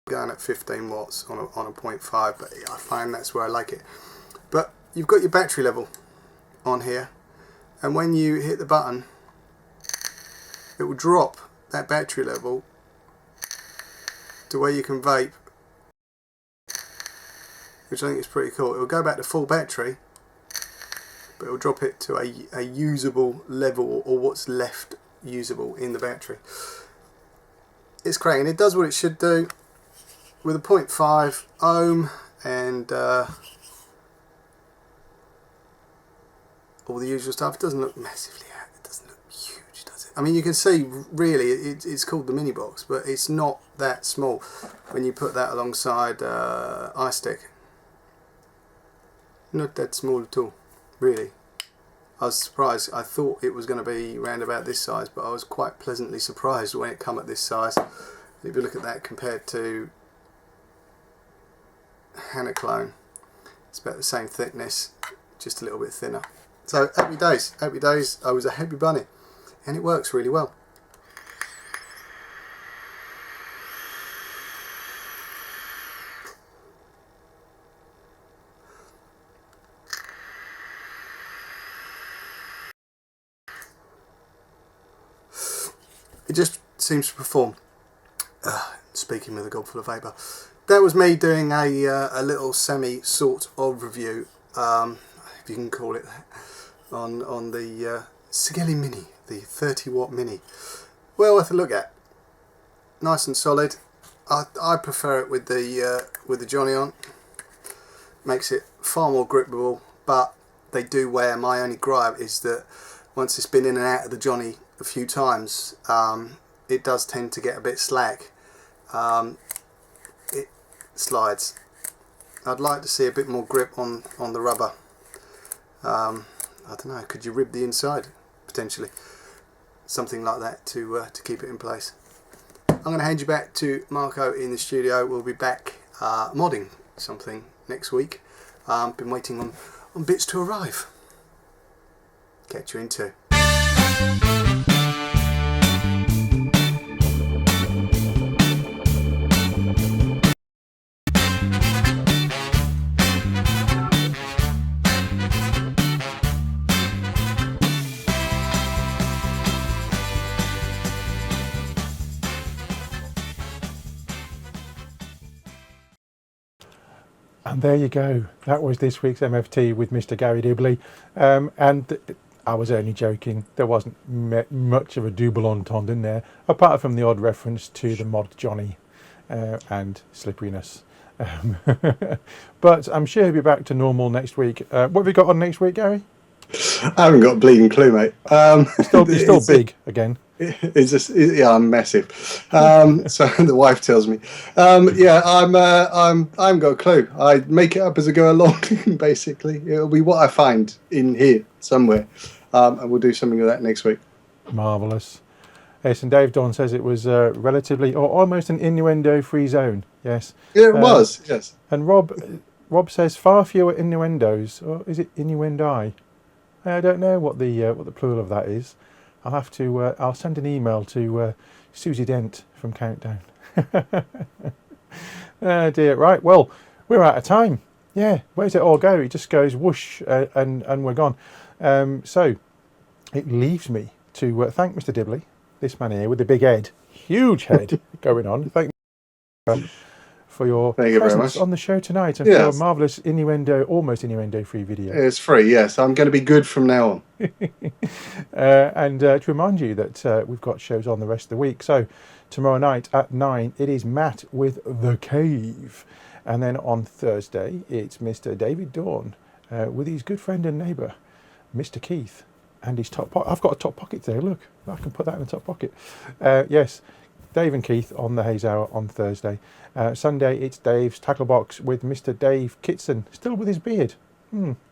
Going at 15 watts on a 0.5, but I find that's where I like it. But you've got your battery level on here, and when you hit the button, it will drop that battery level to where you can vape, which I think is pretty cool. It will go back to full battery, but it will drop it to a usable level, or what's left usable in the battery. It's great, and it does what it should do with a 0.5 ohm and all the usual stuff. It doesn't look massively out. It doesn't look huge, does it? I mean, you can see really it's called the mini box, but it's not that small when you put that alongside iStick. Not that small at all, really. I was surprised. I thought it was going to be around about this size, but I was quite pleasantly surprised when it come at this size. If you look at that compared to Hannah clone. It's about the same thickness, just a little bit thinner. So happy days, happy days. I was a happy bunny, and it works really well. It just seems to perform. Speaking with a gobful of vapour. That was me doing a little semi sort of review, if you can call it that, on the Sigelli Mini, the 30-watt Mini. Well worth a look at. Nice and solid. I prefer it with the Johnny on. Makes it far more grippable, but they do wear. My only gripe is that once it's been in and out of the Johnny a few times, it does tend to get a bit slack. It slides. I'd like to see a bit more grip on the rubber. I don't know, could you rib the inside potentially? Something like that to keep it in place. I'm going to hand you back to Marco in the studio. We'll be back modding something next week. Been waiting on bits to arrive. Catch you in two. And there you go. That was this week's MFT with Mr. Garry Dibley. I was only joking. There wasn't much of a double entendre in there, apart from the odd reference to the mod Johnny and slipperiness. But I'm sure he'll be back to normal next week. What have you got on next week, Garry? I haven't got a bleeding clue, mate. You're still big again. It's just, yeah, I'm massive. So the wife tells me. Yeah, I haven't got a clue. I make it up as I go along. Basically, it'll be what I find in here somewhere, and we'll do something with that next week. Marvelous. Yes, and Dave Don says it was relatively or almost an innuendo-free zone. Yes. Yeah, it was. Yes. And Rob says far fewer innuendos, or is it innuendi? I don't know what the plural of that is. I'll have to. I'll send an email to Susie Dent from Countdown. Oh dear. Right. Well, we're out of time. Yeah. Where's it all go? It just goes whoosh, and we're gone. So it leaves me to thank Mr. Dibley, this man here with the big head, huge head going on. Thank you for your presence on the show tonight and for your marvellous almost innuendo-free video. It's free, yes. I'm going to be good from now on. And to remind you that we've got shows on the rest of the week. So tomorrow night at 9, it is Matt with The Cave. And then on Thursday, it's Mr. David Dawn with his good friend and neighbour, Mr. Keith, and his top pocket. I've got a top pocket there, look. I can put that in the top pocket. Yes. Dave and Keith on the Haze Hour on Thursday. Sunday, it's Dave's Tackle Box with Mr. Dave Kitson, still with his beard.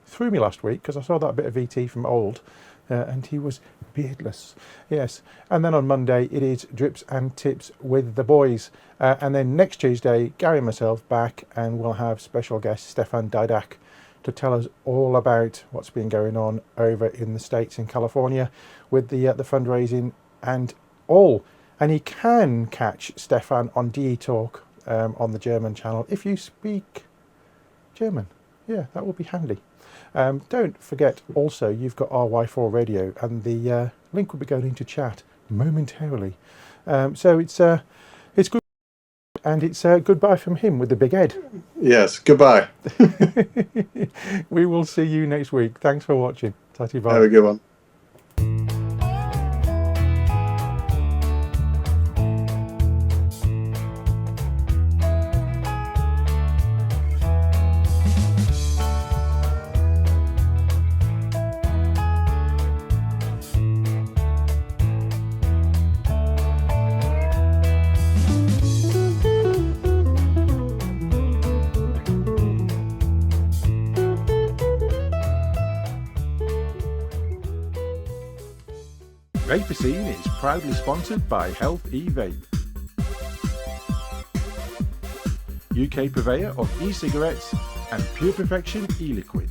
Threw me last week because I saw that bit of VT from old, and he was beardless. Yes. And then on Monday, it is Drips and Tips with the boys. And then next Tuesday, Garry and myself back, and we'll have special guest Stefan Didak to tell us all about what's been going on over in the States in California with the fundraising and all. And you can catch Stefan on DE Talk on the German channel if you speak German. Yeah, that will be handy. Don't forget also you've got RY4 Radio, and the link will be going into chat momentarily. So it's good, and it's goodbye from him with the big head. Yes, goodbye. We will see you next week. Thanks for watching. Tatty bye. Have a good one. Vaperscene is proudly sponsored by Health E-Vape. UK purveyor of e-cigarettes and Pure Perfection e-liquid.